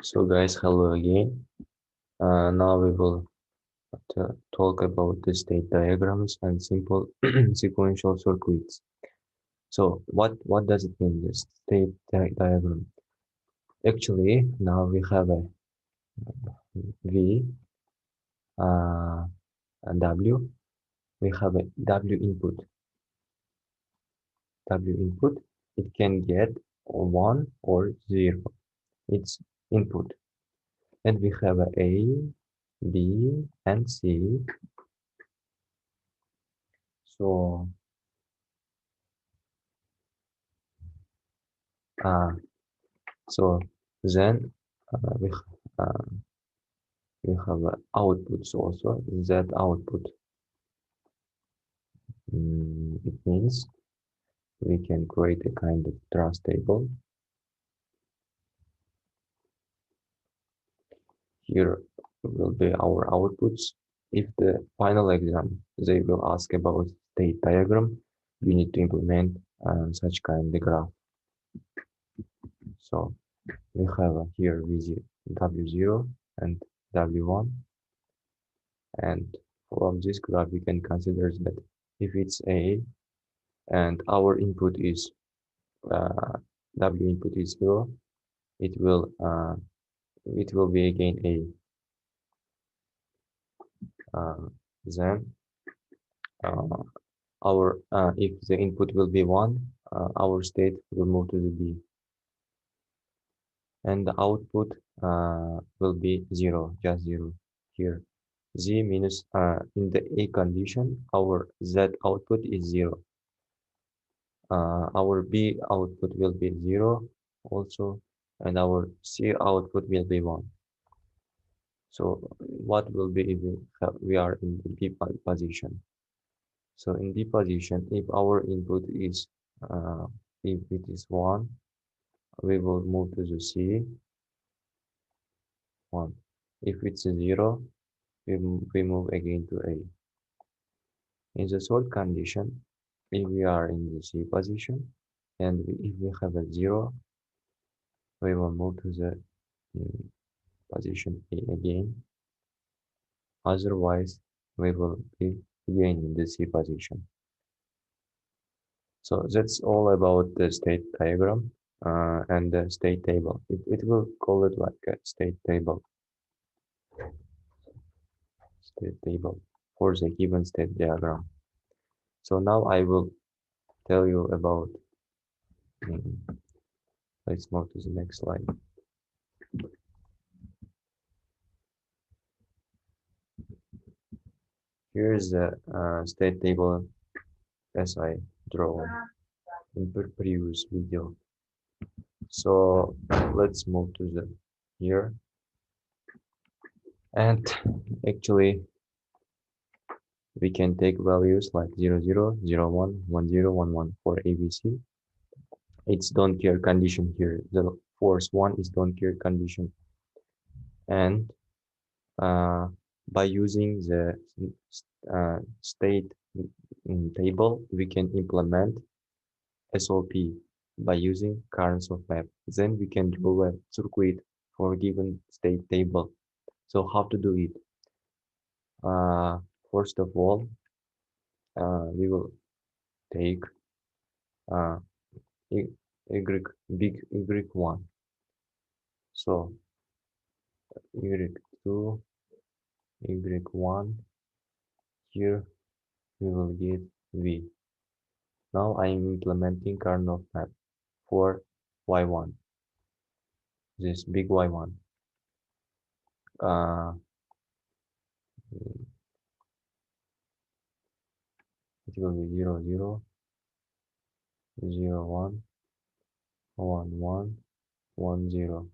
So guys, hello again. Now we will talk about the state diagrams and simple sequential circuits. So what does it mean, the state diagram? Actually, now we have a V, and W. We have a W input. W input. It can get 1 or 0. It's input. And we have A, B, and C. So uh, So then we have outputs also. That output, it means we can create a kind of trust table. Here will be our outputs. If the final exam they will ask about state diagram, you need to implement such kind of graph. So we have here W0 and W1, and from this graph we can consider that if it's A and our input is W input is 0, it will be again A. Then our if the input will be 1, our state will move to the B, and the output will be 0, just 0 here. Z means in the A condition, our Z output is 0. Our B output will be 0 also, and our C output will be 1. So what will be if we are in the B position? So in B position, if our input is if it is 1, we will move to the C 1. If it's 0, we move again to A. In the third condition, if we are in the C position and if we have a 0, we will move to the position A again. Otherwise, we will be again in the C position. So that's all about the state diagram and the state table. It will call it like a state table for the given state diagram. So now I will tell you about, let's move to the next slide. Here's the state table as I draw in the previous video. So let's move to the here, and actually we can take values like 0 0 0 1 1 0 1 1 for ABC. It's don't care condition here. The force 1 is don't care condition, and by using the state table, we can implement SOP by using currents of map. Then we can draw a circuit for given state table. So how to do it? First of all, we will take y big Y1. So Y2, Y1, here we will get V. Now I am implementing Karnaugh map for Y1, this big Y1. It will be 0 0 0 1 1 1 1 0.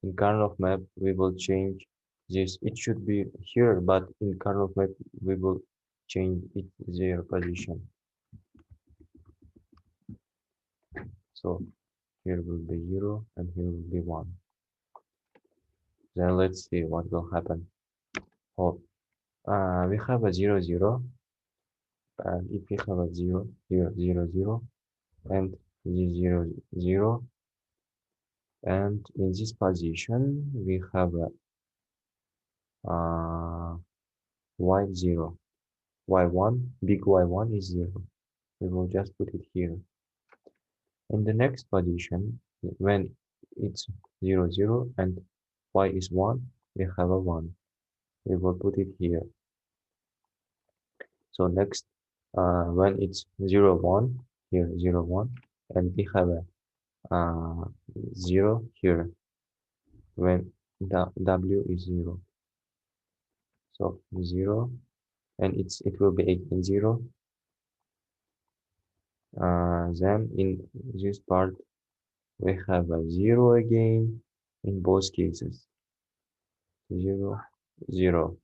In Karnaugh map we will change this. It should be here, but in Karnaugh map we will change it their position. So here will be 0 and here will be 1. Then let's see what will happen. Oh, we have a 0 0, and if we have a 0 0 0 0 and the 0 0, And in this position, we have a y0, y1, big y1 is 0. We will just put it here. In the next position, when it's 0, 0 and y is 1, we have a 1. We will put it here. So next, when it's 0, 1, here 0, 1, and we have a 0 here when w is 0. So 0, and it will be again 0. Then in this part, we have a 0 again in both cases. 0, 0.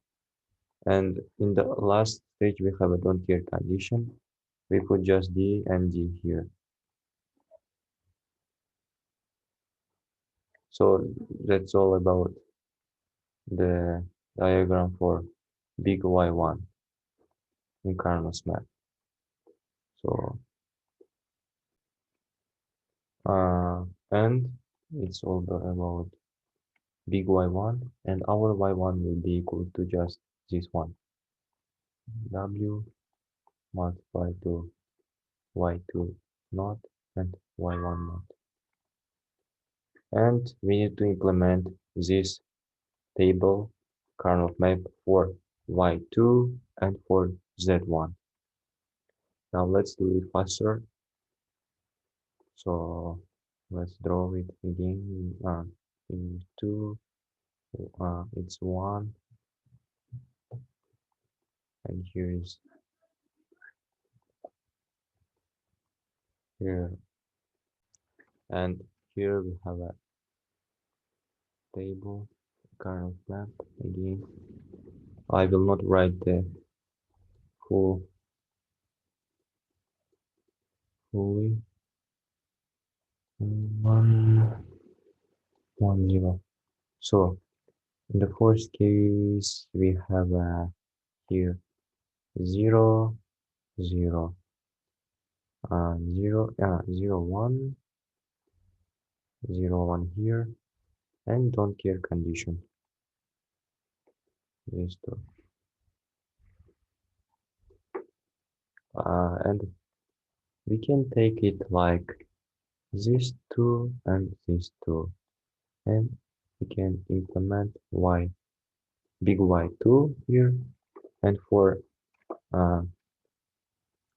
And in the last stage, we have a don't care condition. We put just D and D here. So that's all about the diagram for big Y1 in Carnot's map. So, and it's all about big Y1, and our Y1 will be equal to just this one. W multiplied to Y2 naught and Y1 naught. And we need to implement this table Carnot map for Y2 and for Z1. Now let's do it faster. So let's draw it again. In 2, it's 1, and here is here, and here we have a table Carnot map again. I will not write the full fully 1, 1, 0. So in the first case, we have here 0, 0, 0, 0, 1, 0, 1 here, and don't care condition. These two. And we can take it like these two and these two, and we can implement y, big Y2 here, and for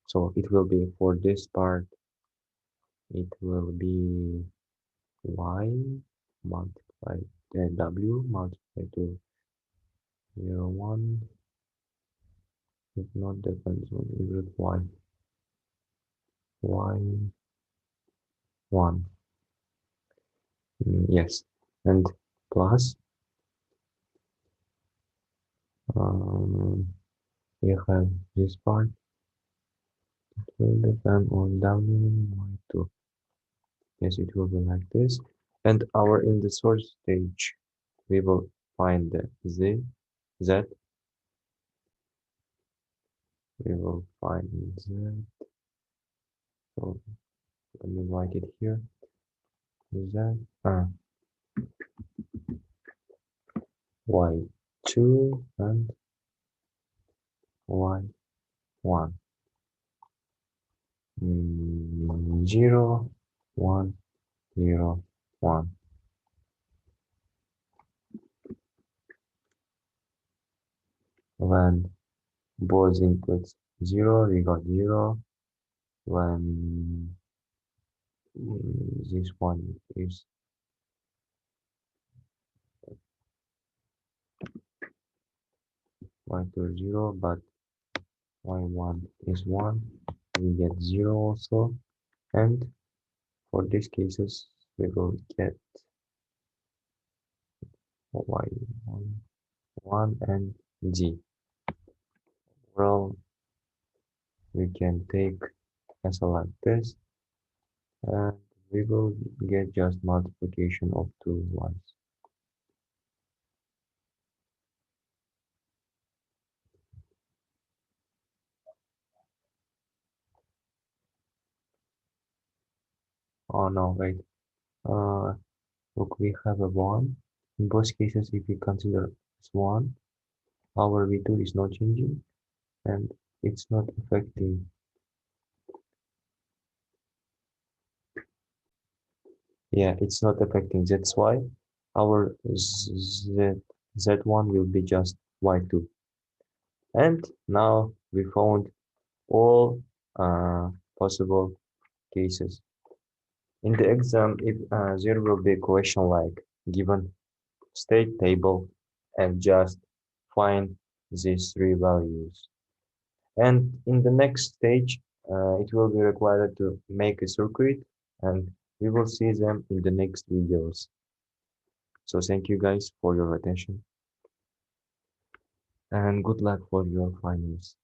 so it will be for this part, it will be y multiplied w multiplied to 0, 1. It not depends on either y 1. Yes, and plus you have this part will depend on w y2. Yes, it will be like this. And our in the source stage, we will find the z. We will find z. So let me write it here. Z y2 and y1. 0, 1, 0, 1. When both inputs 0, we got 0. When this one is y2 0, but y1 is 1, we get 0 also. And for these cases, we will get y1, 1 and z. Well, we can take as like this, and we will get just multiplication of two y's. Oh no, wait. Look, we have a 1. In both cases, if we consider as 1, our V2 is not changing and it's not affecting. Yeah, it's not affecting. That's why our Z1 will be just Y2. And now we found all possible cases. In the exam, if there will be a question like given state table and just find these three values. And in the next stage, it will be required to make a circuit and we will see them in the next videos. So thank you guys for your attention and good luck for your finals.